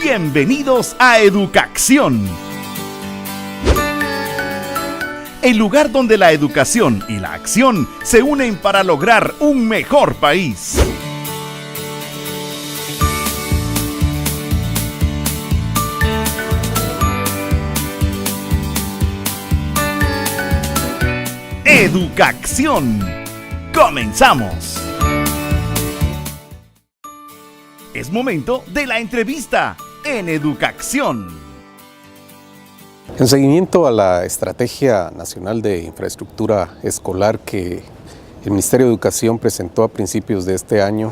Bienvenidos a Educacción, el lugar donde la educación y la acción se unen para lograr un mejor país. Educacción. ¡Comenzamos! Es momento de la entrevista en Educacción. En seguimiento a la Estrategia Nacional de Infraestructura Escolar que el Ministerio de Educación presentó a principios de este año,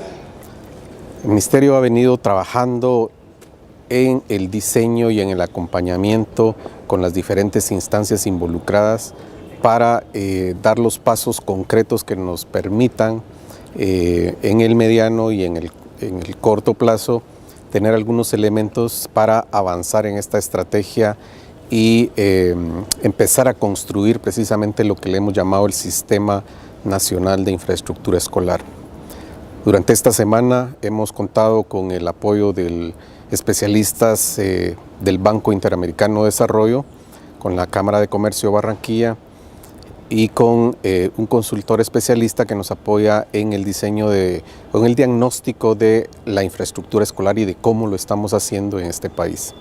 el Ministerio ha venido trabajando en el diseño y en el acompañamiento con las diferentes instancias involucradas para dar los pasos concretos que nos permitan en el mediano y en el corto plazo tener algunos elementos para avanzar en esta estrategia y empezar a construir precisamente lo que le hemos llamado el Sistema Nacional de Infraestructura Escolar. Durante esta semana hemos contado con el apoyo de especialistas del Banco Interamericano de Desarrollo, con la Cámara de Comercio de Barranquilla y con un consultor especialista que nos apoya en el diseño en el diagnóstico de la infraestructura escolar y de cómo lo estamos haciendo en este país.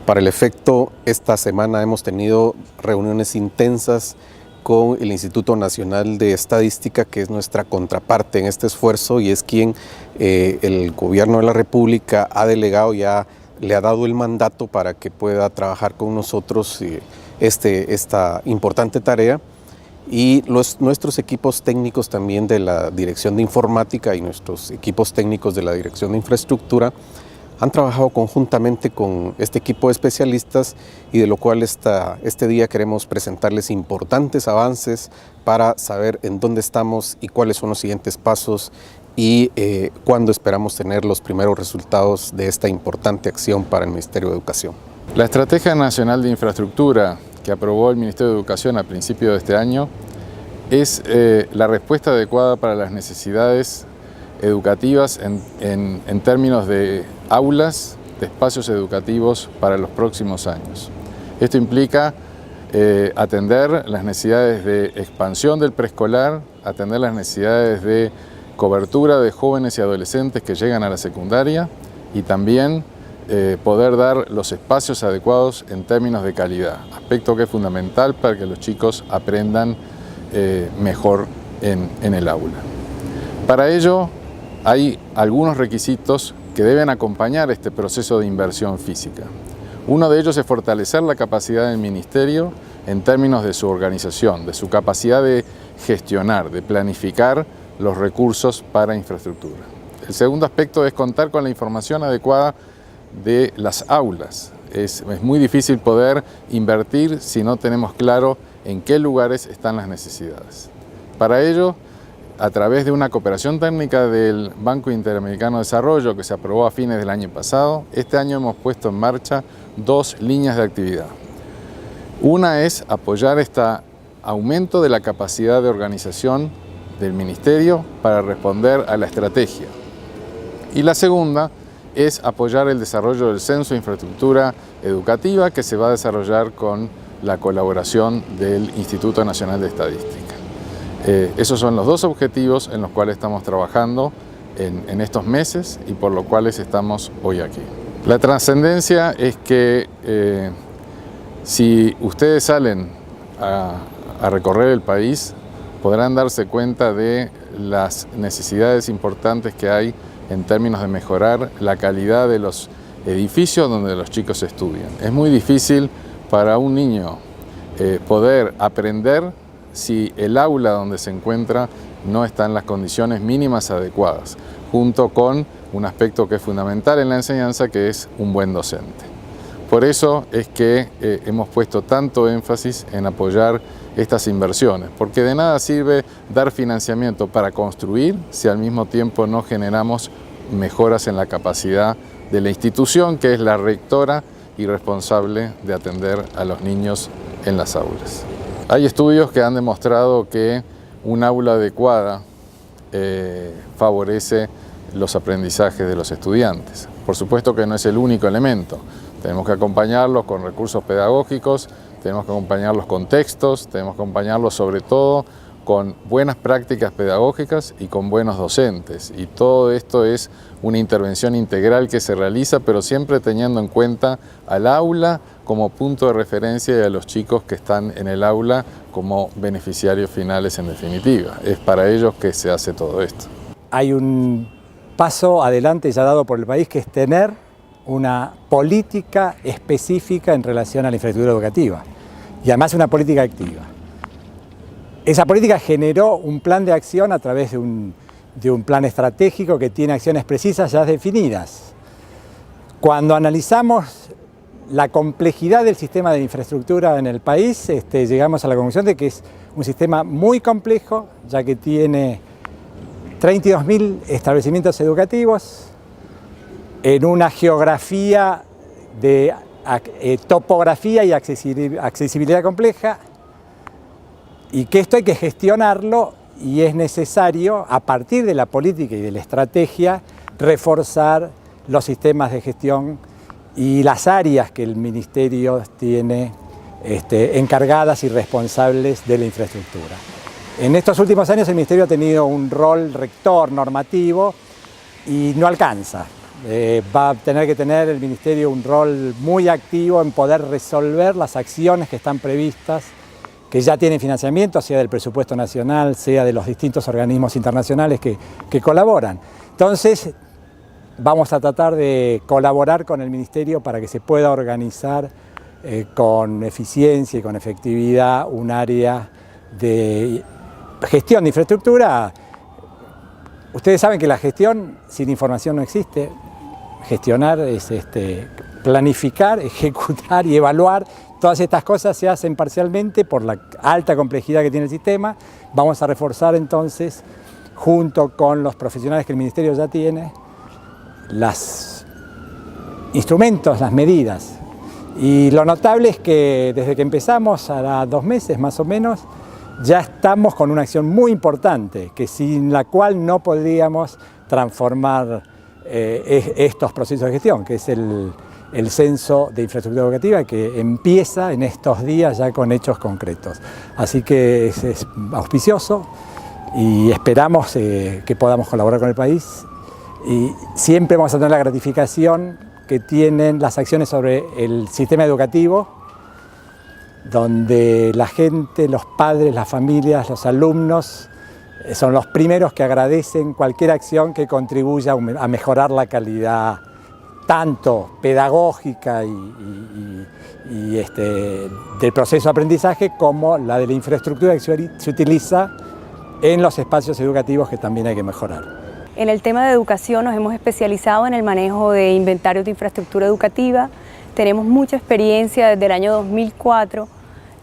Para el efecto, esta semana hemos tenido reuniones intensas con el Instituto Nacional de Estadística, que es nuestra contraparte en este esfuerzo y es quien el Gobierno de la República ha delegado, ya le ha dado el mandato para que pueda trabajar con nosotros esta importante tarea. Y nuestros equipos técnicos también de la Dirección de Informática y nuestros equipos técnicos de la Dirección de Infraestructura han trabajado conjuntamente con este equipo de especialistas y de lo cual este día queremos presentarles importantes avances para saber en dónde estamos y cuáles son los siguientes pasos y cuándo esperamos tener los primeros resultados de esta importante acción para el Ministerio de Educación. La Estrategia Nacional de Infraestructura que aprobó el Ministerio de Educación a principios de este año es la respuesta adecuada para las necesidades educativas en términos de aulas, de espacios educativos para los próximos años. Esto implica atender las necesidades de expansión del preescolar, atender las necesidades de cobertura de jóvenes y adolescentes que llegan a la secundaria y también poder dar los espacios adecuados en términos de calidad, aspecto que es fundamental para que los chicos aprendan mejor en el aula. Para ello hay algunos requisitos que deben acompañar este proceso de inversión física. Uno de ellos es fortalecer la capacidad del Ministerio en términos de su organización, de su capacidad de gestionar, de planificar los recursos para infraestructura. El segundo aspecto es contar con la información adecuada de las aulas. Es muy difícil poder invertir si no tenemos claro en qué lugares están las necesidades. Para ello, a través de una cooperación técnica del Banco Interamericano de Desarrollo que se aprobó a fines del año pasado, este año hemos puesto en marcha dos líneas de actividad. Una es apoyar este aumento de la capacidad de organización del Ministerio para responder a la estrategia. Y la segunda es apoyar el desarrollo del Censo de Infraestructura Educativa que se va a desarrollar con la colaboración del Instituto Nacional de Estadística. Esos son los dos objetivos en los cuales estamos trabajando en estos meses y por los cuales estamos hoy aquí. La trascendencia es que si ustedes salen a recorrer el país, podrán darse cuenta de las necesidades importantes que hay en términos de mejorar la calidad de los edificios donde los chicos estudian. Es muy difícil para un niño poder aprender si el aula donde se encuentra no está en las condiciones mínimas adecuadas, junto con un aspecto que es fundamental en la enseñanza, que es un buen docente. Por eso es que hemos puesto tanto énfasis en apoyar estas inversiones, porque de nada sirve dar financiamiento para construir si al mismo tiempo no generamos mejoras en la capacidad de la institución, que es la rectora y responsable de atender a los niños en las aulas. Hay estudios que han demostrado que un aula adecuada favorece los aprendizajes de los estudiantes. Por supuesto que no es el único elemento. Tenemos que acompañarlos con recursos pedagógicos, tenemos que acompañarlos con textos, tenemos que acompañarlos sobre todo con buenas prácticas pedagógicas y con buenos docentes. Y todo esto es una intervención integral que se realiza, pero siempre teniendo en cuenta al aula como punto de referencia y a los chicos que están en el aula como beneficiarios finales en definitiva. Es para ellos que se hace todo esto. Hay un paso adelante ya dado por el país, que es tener una política específica en relación a la infraestructura educativa, y además una política activa. Esa política generó un plan de acción a través de un plan estratégico que tiene acciones precisas ya definidas. Cuando analizamos la complejidad del sistema de infraestructura en el país, llegamos a la conclusión de que es un sistema muy complejo, ya que tiene 32.000 establecimientos educativos en una geografía de topografía y accesibilidad compleja, y que esto hay que gestionarlo, y es necesario, a partir de la política y de la estrategia, reforzar los sistemas de gestión y las áreas que el Ministerio tiene encargadas y responsables de la infraestructura. En estos últimos años el Ministerio ha tenido un rol rector normativo y no alcanza. Va a tener que tener el Ministerio un rol muy activo en poder resolver las acciones que están previstas, que ya tienen financiamiento, sea del presupuesto nacional, sea de los distintos organismos internacionales que colaboran. Entonces, vamos a tratar de colaborar con el Ministerio para que se pueda organizar con eficiencia y con efectividad un área de gestión de infraestructura. Ustedes saben que la gestión sin información no existe. Gestionar es planificar, ejecutar y evaluar. Todas estas cosas se hacen parcialmente por la alta complejidad que tiene el sistema. Vamos a reforzar entonces, junto con los profesionales que el Ministerio ya tiene, los instrumentos, las medidas. Y lo notable es que desde que empezamos, hará 2 meses más o menos, ya estamos con una acción muy importante, que sin la cual no podríamos transformar estos procesos de gestión, que es el censo de infraestructura educativa, que empieza en estos días ya con hechos concretos. Así que es auspicioso y esperamos que podamos colaborar con el país, y siempre vamos a tener la gratificación que tienen las acciones sobre el sistema educativo, donde la gente, los padres, las familias, los alumnos son los primeros que agradecen cualquier acción que contribuya a mejorar la calidad tanto pedagógica del proceso de aprendizaje, como la de la infraestructura que se utiliza en los espacios educativos, que también hay que mejorar. En el tema de educación nos hemos especializado en el manejo de inventarios de infraestructura educativa. Tenemos mucha experiencia desde el año 2004.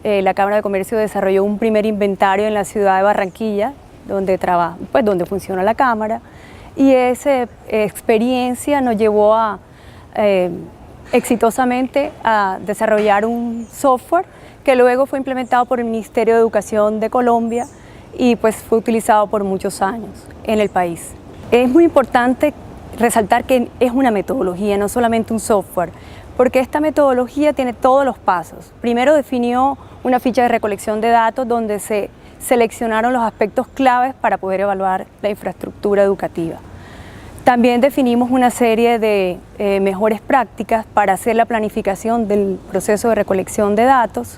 La Cámara de Comercio desarrolló un primer inventario en la ciudad de Barranquilla, donde funciona la Cámara, y esa experiencia nos llevó exitosamente a desarrollar un software que luego fue implementado por el Ministerio de Educación de Colombia y pues fue utilizado por muchos años en el país. Es muy importante resaltar que es una metodología, no solamente un software, porque esta metodología tiene todos los pasos. Primero definió una ficha de recolección de datos donde se seleccionaron los aspectos claves para poder evaluar la infraestructura educativa. También definimos una serie de mejores prácticas para hacer la planificación del proceso de recolección de datos,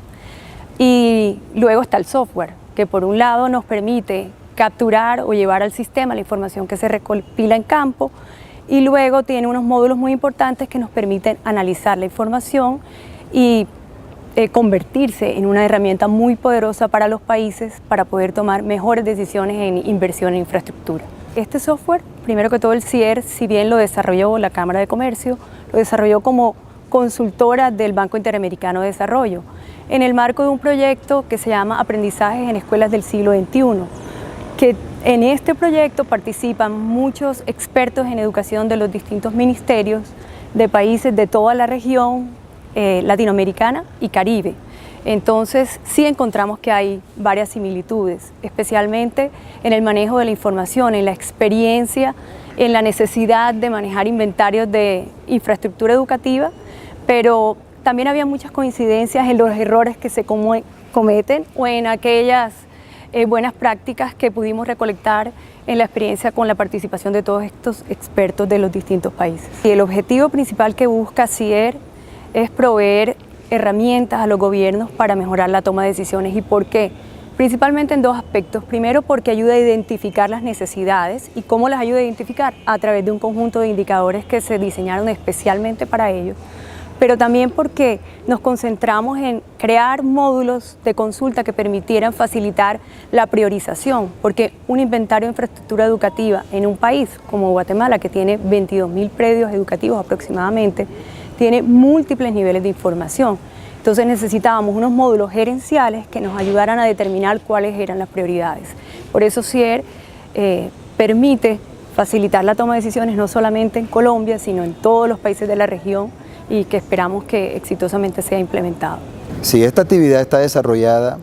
y luego está el software, que por un lado nos permite capturar o llevar al sistema la información que se recopila en campo, y luego tiene unos módulos muy importantes que nos permiten analizar la información y convertirse en una herramienta muy poderosa para los países para poder tomar mejores decisiones en inversión en infraestructura. Este software, primero que todo el CIER, si bien lo desarrolló la Cámara de Comercio, lo desarrolló como consultora del Banco Interamericano de Desarrollo, en el marco de un proyecto que se llama Aprendizajes en Escuelas del Siglo XXI, que en este proyecto participan muchos expertos en educación de los distintos ministerios de países de toda la región latinoamericana y Caribe. Entonces sí encontramos que hay varias similitudes, especialmente en el manejo de la información, en la experiencia en la necesidad de manejar inventarios de infraestructura educativa, pero también había muchas coincidencias en los errores que se cometen o en aquellas buenas prácticas que pudimos recolectar en la experiencia con la participación de todos estos expertos de los distintos países. Y el objetivo principal que busca CIER es proveer herramientas a los gobiernos para mejorar la toma de decisiones. ¿Y por qué? Principalmente en dos aspectos. Primero, porque ayuda a identificar las necesidades. ¿Y cómo las ayuda a identificar? A través de un conjunto de indicadores que se diseñaron especialmente para ello. Pero también porque nos concentramos en crear módulos de consulta que permitieran facilitar la priorización, porque un inventario de infraestructura educativa en un país como Guatemala, que tiene 22.000 predios educativos aproximadamente, tiene múltiples niveles de información. Entonces necesitábamos unos módulos gerenciales que nos ayudaran a determinar cuáles eran las prioridades. Por eso CIER permite facilitar la toma de decisiones no solamente en Colombia, sino en todos los países de la región, y que esperamos que exitosamente sea implementado. Sí, esta actividad está desarrollada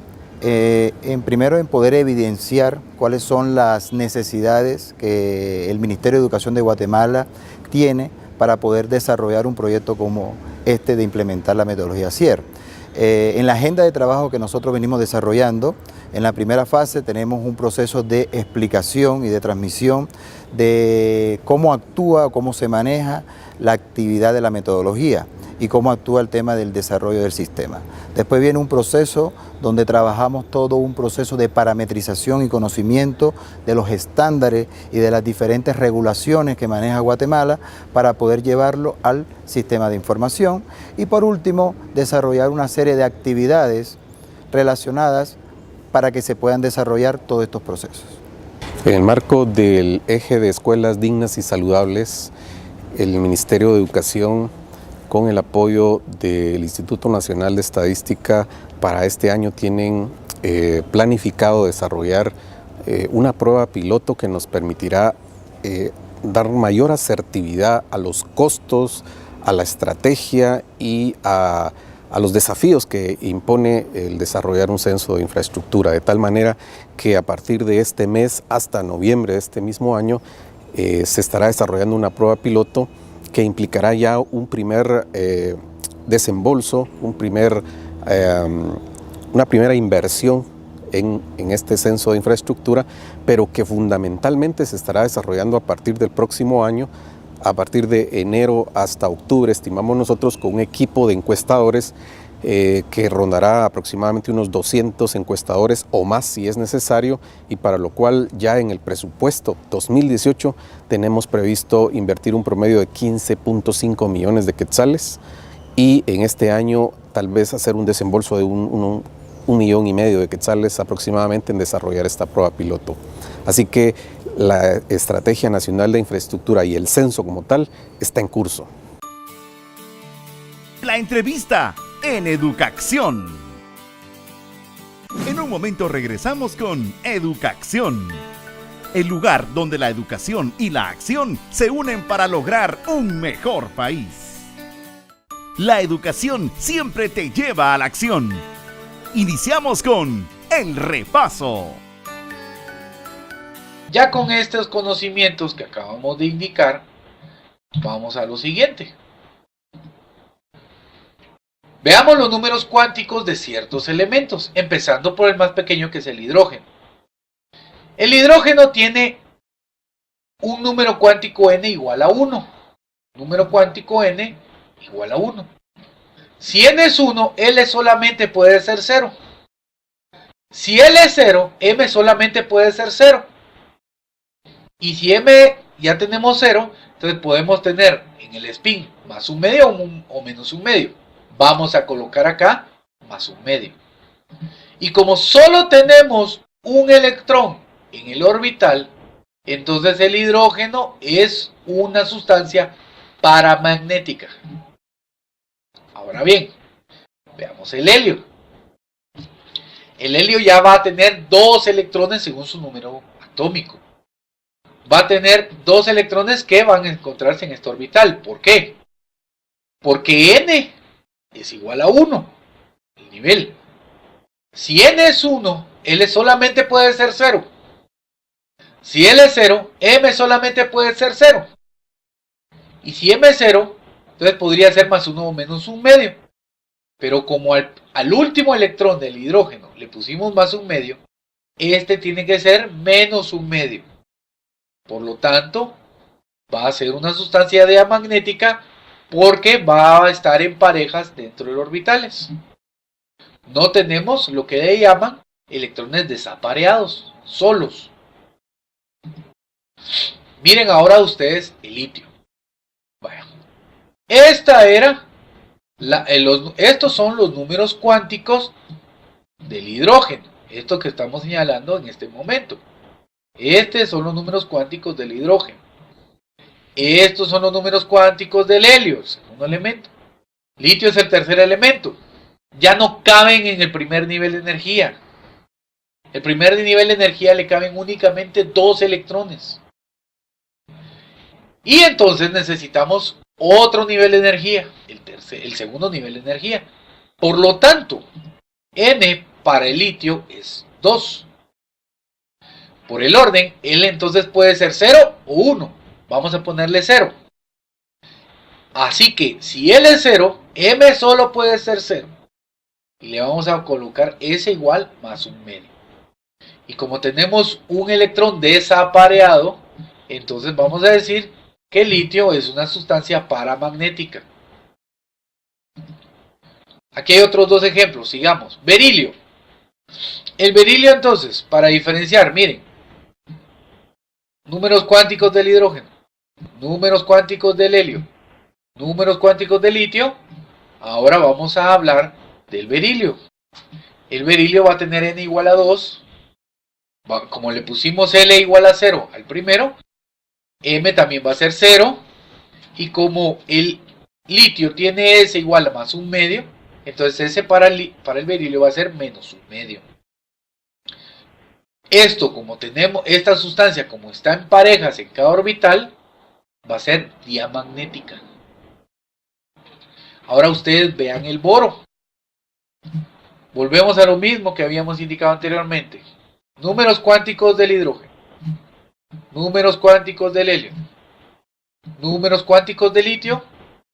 primero en poder evidenciar cuáles son las necesidades que el Ministerio de Educación de Guatemala tiene para poder desarrollar un proyecto como este de implementar la metodología CIER. En la agenda de trabajo que nosotros venimos desarrollando, en la primera fase tenemos un proceso de explicación y de transmisión de cómo actúa o cómo se maneja la actividad de la metodología y cómo actúa el tema del desarrollo del sistema. Después viene un proceso donde trabajamos todo un proceso de parametrización y conocimiento de los estándares y de las diferentes regulaciones que maneja Guatemala para poder llevarlo al sistema de información. Y por último, desarrollar una serie de actividades relacionadas para que se puedan desarrollar todos estos procesos. En el marco del eje de escuelas dignas y saludables, el Ministerio de Educación, con el apoyo del Instituto Nacional de Estadística, para este año tienen planificado desarrollar una prueba piloto que nos permitirá dar mayor asertividad a los costos, a la estrategia y a los desafíos que impone el desarrollar un censo de infraestructura, de tal manera que a partir de este mes hasta noviembre de este mismo año se estará desarrollando una prueba piloto que implicará ya un primer desembolso, una primera inversión en este censo de infraestructura, pero que fundamentalmente se estará desarrollando a partir del próximo año, a partir de enero hasta octubre, estimamos nosotros, con un equipo de encuestadores que rondará aproximadamente unos 200 encuestadores o más si es necesario, y para lo cual ya en el presupuesto 2018 tenemos previsto invertir un promedio de 15.5 millones de quetzales, y en este año tal vez hacer un desembolso de un millón y medio de quetzales aproximadamente en desarrollar esta prueba piloto. Así que la Estrategia Nacional de Infraestructura y el censo como tal está en curso. La entrevista en Educación. En un momento regresamos con Educación, el lugar donde la educación y la acción se unen para lograr un mejor país. La educación siempre te lleva a la acción. Iniciamos con el repaso. Ya con estos conocimientos que acabamos de indicar, vamos a lo siguiente. Veamos los números cuánticos de ciertos elementos, empezando por el más pequeño, que es el hidrógeno. El hidrógeno tiene un número cuántico n igual a 1. Número cuántico n igual a 1. Si n es 1, L solamente puede ser 0. Si L es 0, M solamente puede ser 0. Y si M ya tenemos 0, entonces podemos tener en el spin más un medio o menos un medio. Vamos a colocar acá más un medio. Y como solo tenemos un electrón en el orbital, entonces el hidrógeno es una sustancia paramagnética. Ahora bien, veamos el helio. El helio ya va a tener 2 electrones según su número atómico. Va a tener 2 electrones que van a encontrarse en este orbital. ¿Por qué? Porque n es igual a 1, el nivel. Si n es 1, L solamente puede ser 0. Si L es 0, M solamente puede ser 0. Y si M es 0, entonces podría ser más 1 o menos 1 medio. Pero como al último electrón del hidrógeno le pusimos más 1 medio, este tiene que ser menos 1 medio. Por lo tanto, va a ser una sustancia diamagnética porque va a estar en parejas dentro de los orbitales. No tenemos lo que le llaman electrones desapareados, solos. Miren ahora ustedes el litio. Bueno, estos son los números cuánticos del hidrógeno. Esto que estamos señalando en este momento. Estos son los números cuánticos del hidrógeno. Estos son los números cuánticos del helio, el segundo elemento. Litio es el tercer elemento. Ya no caben en el primer nivel de energía. El primer nivel de energía le caben únicamente 2 electrones. Y entonces necesitamos otro nivel de energía, el segundo nivel de energía. Por lo tanto, N para el litio es 2. Por el orden, L entonces puede ser 0 o 1. Vamos a ponerle 0. Así que si L es 0, M solo puede ser 0. Y le vamos a colocar S igual más 1 medio. Y como tenemos un electrón desapareado, entonces vamos a decir que el litio es una sustancia paramagnética. Aquí hay otros 2 ejemplos, sigamos. Berilio. El berilio entonces, para diferenciar, miren, números cuánticos del hidrógeno, números cuánticos del helio, números cuánticos del litio. Ahora vamos a hablar del berilio. El berilio va a tener N igual a 2. Como le pusimos L igual a 0 al primero, M también va a ser 0. Y como el litio tiene S igual a más 1 medio, entonces S para el berilio va a ser menos 1 medio. Esto, como tenemos esta sustancia, como está en parejas en cada orbital, va a ser diamagnética. Ahora ustedes vean el boro. Volvemos a lo mismo que habíamos indicado anteriormente. Números cuánticos del hidrógeno, números cuánticos del helio, números cuánticos del litio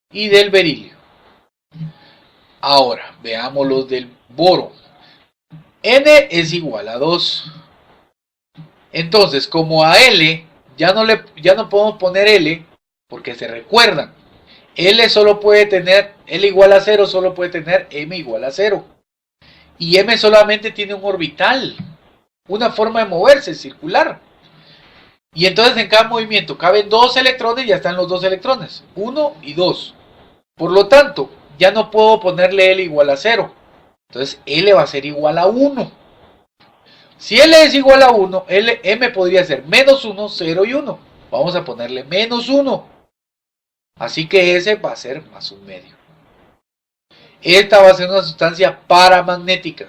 y del berilio. Ahora, veamos los del boro. N es igual a 2. Entonces, como a L ya no podemos poner L, porque se recuerdan, L igual a 0 solo puede tener M igual a 0. Y M solamente tiene un orbital, una forma de moverse circular. Y entonces en cada movimiento caben 2 electrones y ya están los 2 electrones, 1 y 2. Por lo tanto, ya no puedo ponerle L igual a 0. Entonces L va a ser igual a 1. Si L es igual a 1, M podría ser menos 1, 0 y 1. Vamos a ponerle menos 1. Así que S va a ser más 1 medio. Esta va a ser una sustancia paramagnética.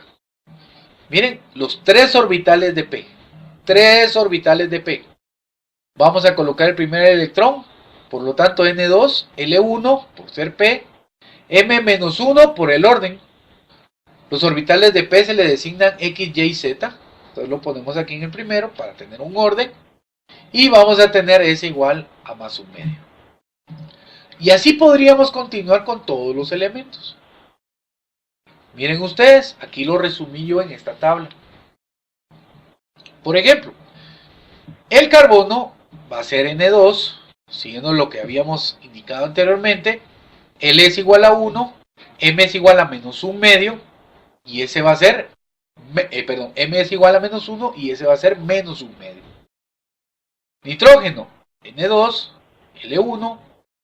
Miren, los 3 orbitales de P. 3 orbitales de P. Vamos a colocar el primer electrón. Por lo tanto, N2, L1 por ser P. M-1 por el orden. Los orbitales de P se le designan X, Y, Z. Entonces lo ponemos aquí en el primero para tener un orden. Y vamos a tener S igual a más 1 medio. Y así podríamos continuar con todos los elementos. Miren ustedes, aquí lo resumí yo en esta tabla. Por ejemplo, el carbono va a ser N2, siguiendo lo que habíamos indicado anteriormente. L es igual a 1, M es igual a menos 1 medio, y ese va a ser, M es igual a menos 1 y ese va a ser menos 1 medio. Nitrógeno, N2, L1,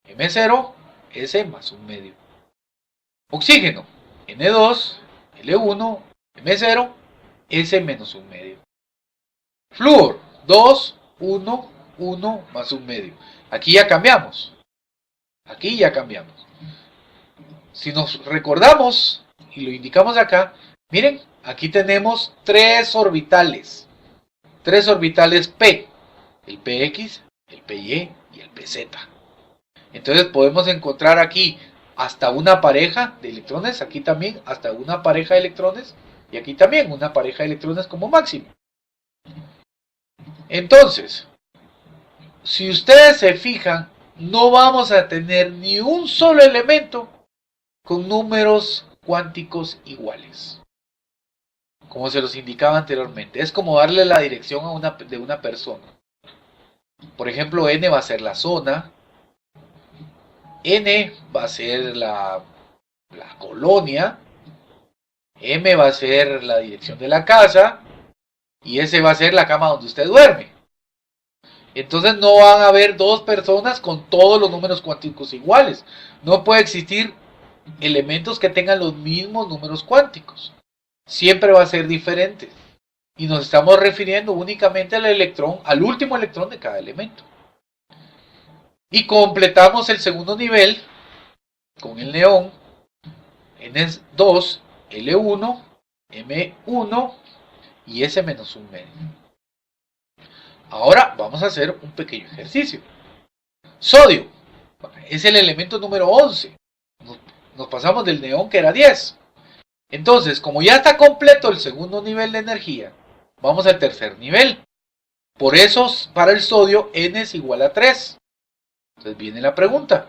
M0, S más 1 medio. Oxígeno, N2, L1, M0, S menos 1 medio. Flúor, 2, 1, 1 más 1 medio. Aquí ya cambiamos. Aquí ya cambiamos. Si nos recordamos y lo indicamos acá, miren, aquí tenemos 3 orbitales. 3 orbitales P. El PX, el PY y el PZ. Entonces podemos encontrar aquí hasta una pareja de electrones, aquí también hasta una pareja de electrones y aquí también una pareja de electrones como máximo. Entonces, si ustedes se fijan, no vamos a tener ni un solo elemento con números cuánticos iguales. Como se los indicaba anteriormente, es como darle la dirección de una persona. Por ejemplo, N va a ser la zona, N va a ser la colonia, M va a ser la dirección de la casa y S va a ser la cama donde usted duerme. Entonces no van a haber dos personas con todos los números cuánticos iguales. No puede existir elementos que tengan los mismos números cuánticos. Siempre va a ser diferente. Y nos estamos refiriendo únicamente al electrón, al último electrón de cada elemento. Y completamos el segundo nivel con el neón, N2, L1, M1 y S menos un medio. Ahora vamos a hacer un pequeño ejercicio. Sodio es el elemento número 11. Nos pasamos del neón que era 10. Entonces, como ya está completo el segundo nivel de energía, vamos al tercer nivel. Por eso, para el sodio, N es igual a 3. Entonces viene la pregunta.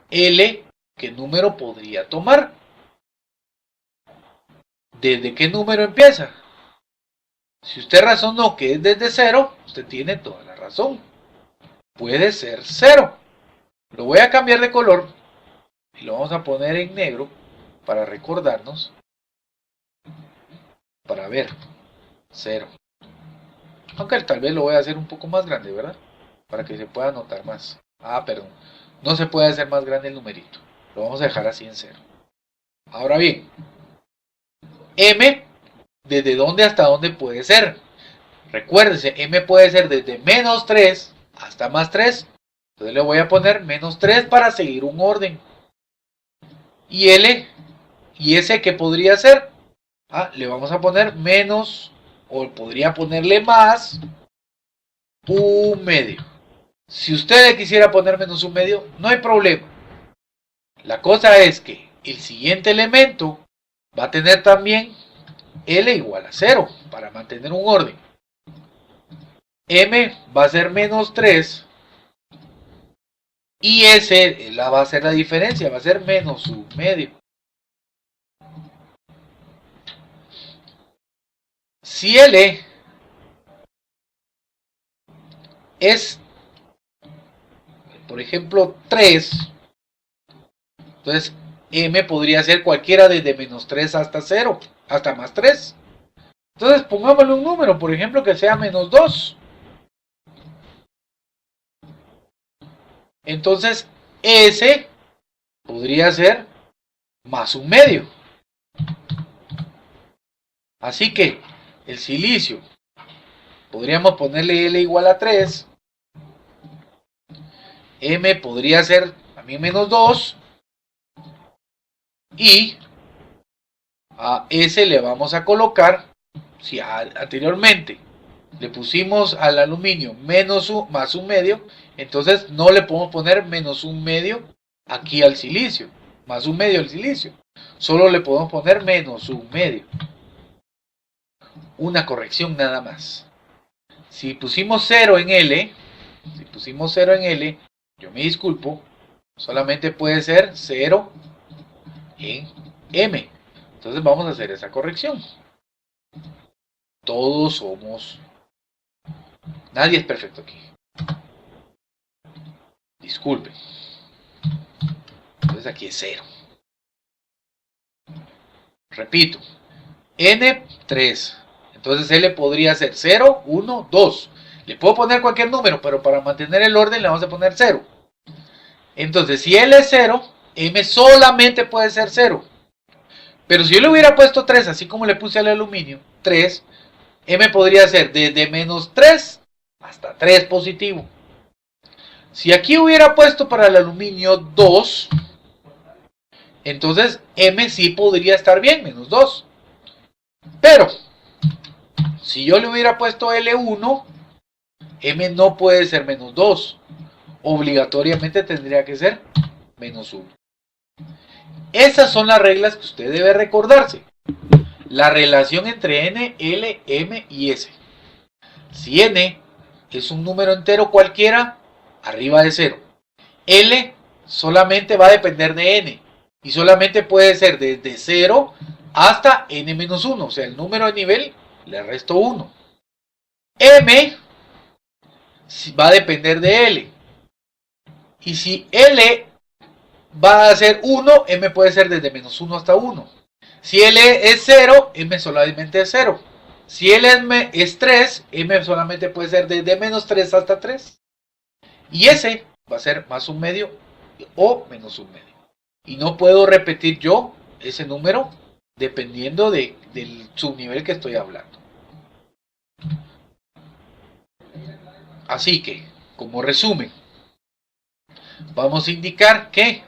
L, ¿qué número podría tomar? ¿Desde qué número empieza? Si usted razonó que es desde 0, usted tiene toda la razón. Puede ser 0. Lo voy a cambiar de color y lo vamos a poner en negro para recordarnos. Para ver. 0. Aunque tal vez lo voy a hacer un poco más grande, ¿verdad? Para que se pueda notar más. Ah, perdón. No se puede hacer más grande el numerito. Lo vamos a dejar así en 0. Ahora bien. M, ¿desde dónde hasta dónde puede ser? Recuérdese, M puede ser desde menos 3 hasta más 3. Entonces le voy a poner menos 3 para seguir un orden. Y L, ¿y ese qué podría ser? Le vamos a poner menos, o podría ponerle más, un medio. Si usted le quisiera poner menos un medio, no hay problema. La cosa es que el siguiente elemento va a tener también L igual a 0 para mantener un orden. M va a ser menos 3 y S va a ser la diferencia, va a ser menos un medio. Si L es, por ejemplo, 3, entonces M podría ser cualquiera desde menos 3 hasta 0, hasta más 3. Entonces pongámosle un número, por ejemplo, que sea menos 2. Entonces S podría ser más un medio. Así que el silicio, podríamos ponerle L igual a 3. M podría ser también menos 2. Y a S le vamos a colocar, si anteriormente le pusimos al aluminio más un medio, entonces no le podemos poner menos un medio aquí al silicio, más un medio al silicio. Solo le podemos poner menos un medio. Una corrección nada más. Si pusimos 0 en L, yo me disculpo, solamente puede ser 0 en M. Entonces vamos a hacer esa corrección. Todos somos... Nadie es perfecto aquí. Disculpen. Entonces aquí es 0. Repito. N, 3. Entonces L podría ser 0, 1, 2. Le puedo poner cualquier número, pero para mantener el orden le vamos a poner 0. Entonces si L es 0, M solamente puede ser 0. Pero si yo le hubiera puesto 3, así como le puse al aluminio, 3, M podría ser desde menos 3 hasta 3 positivo. Si aquí hubiera puesto para el aluminio 2, entonces M sí podría estar bien, menos 2. Pero, si yo le hubiera puesto L1, M no puede ser menos 2. Obligatoriamente tendría que ser menos 1. Esas son las reglas que usted debe recordarse. La relación entre N, L, M y S. Si N es un número entero cualquiera arriba de 0. L solamente va a depender de n y solamente puede ser desde 0 hasta n-1, o sea, el número de nivel le resto 1. M va a depender de L. Y si L va a ser 1, M puede ser desde -1 hasta 1. Si L es 0, M solamente es 0. Si L es 3, M solamente puede ser desde -3 hasta 3. Y S va a ser +1 medio o -1 medio. Y no puedo repetir yo ese número dependiendo del subnivel que estoy hablando. Así que, como resumen, vamos a indicar que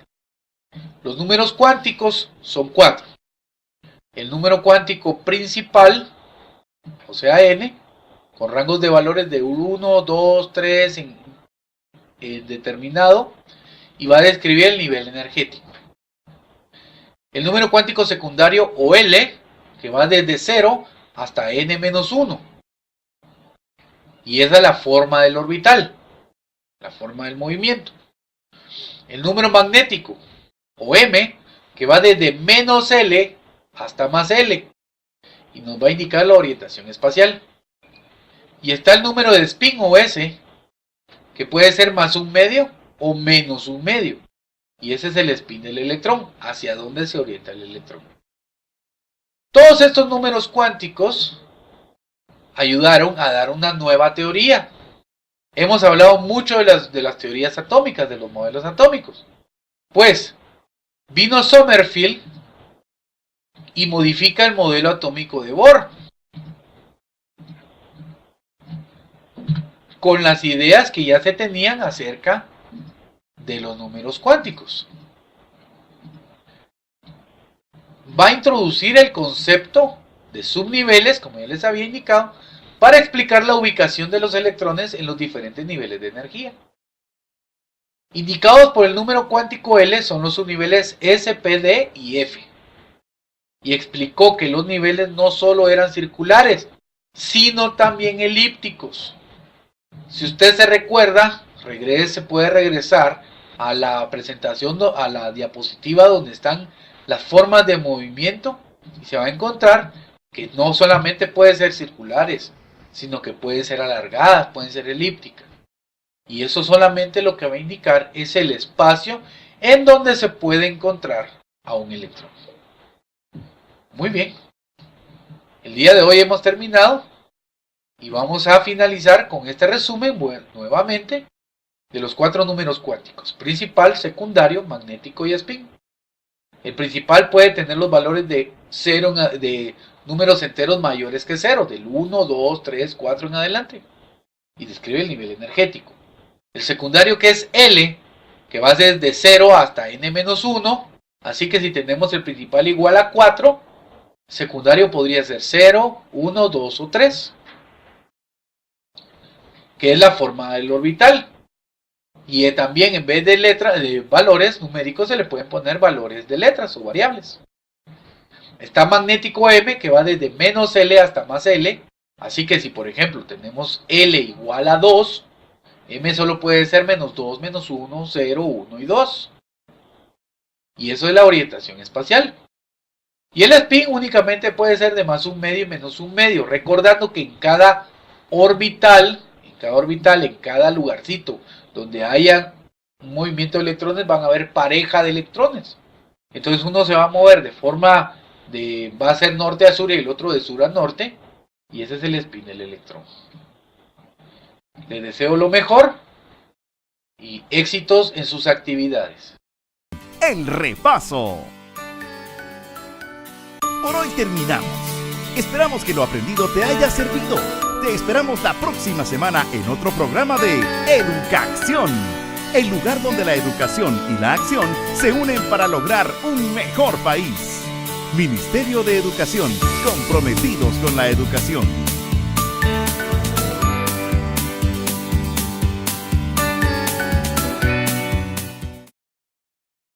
los números cuánticos son 4. El número cuántico principal, o sea n, con rangos de valores de 1, 2, 3 en determinado, y va a describir el nivel energético. El número cuántico secundario, o L, que va desde 0 hasta n-1. Y esa es la forma del orbital, la forma del movimiento. El número magnético, o M, que va desde -L hasta +L, y nos va a indicar la orientación espacial. Y está el número de spin, o S, que puede ser +1 medio o -1 medio. Y ese es el spin del electrón, hacia dónde se orienta el electrón. Todos estos números cuánticos ayudaron a dar una nueva teoría. Hemos hablado mucho de las teorías atómicas, de los modelos atómicos. Pues vino Sommerfeld y modifica el modelo atómico de Bohr con las ideas que ya se tenían acerca de los números cuánticos. Va a introducir el concepto de subniveles, como ya les había indicado, para explicar la ubicación de los electrones en los diferentes niveles de energía. Indicados por el número cuántico L son los subniveles S, P, D y F. Y explicó que los niveles no solo eran circulares, sino también elípticos. Si usted se recuerda, puede regresar a la presentación, a la diapositiva donde están las formas de movimiento, y se va a encontrar que no solamente pueden ser circulares, sino que pueden ser alargadas, pueden ser elípticas. Y eso solamente lo que va a indicar es el espacio en donde se puede encontrar a un electrón. Muy bien. El día de hoy hemos terminado y vamos a finalizar con este resumen, nuevamente, de los 4 números cuánticos: principal, secundario, magnético y spin. El principal puede tener los valores de números enteros mayores que 0, del 1, 2, 3, 4 en adelante, y describe el nivel energético. El secundario, que es L, que va desde 0 hasta n-1, así que si tenemos el principal igual a 4, secundario podría ser 0, 1, 2 o 3, que es la forma del orbital. Y también, en vez de valores numéricos, se le pueden poner valores de letras o variables. Está magnético M, que va desde -L hasta +L, así que si por ejemplo tenemos L igual a 2, M solo puede ser -2, -1, 0, 1 y 2. Y eso es la orientación espacial. Y el spin únicamente puede ser de +1 medio y -1 medio, recordando que en cada orbital, en cada lugarcito donde haya un movimiento de electrones, van a haber pareja de electrones. Entonces uno se va a mover de forma va a ser norte a sur y el otro de sur a norte, y ese es el spin del electrón. Les deseo lo mejor y éxitos en sus actividades. El repaso. Por hoy terminamos. Esperamos que lo aprendido te haya servido. Te esperamos la próxima semana en otro programa de Educación, el lugar donde la educación y la acción se unen para lograr un mejor país. Ministerio de Educación, comprometidos con la educación.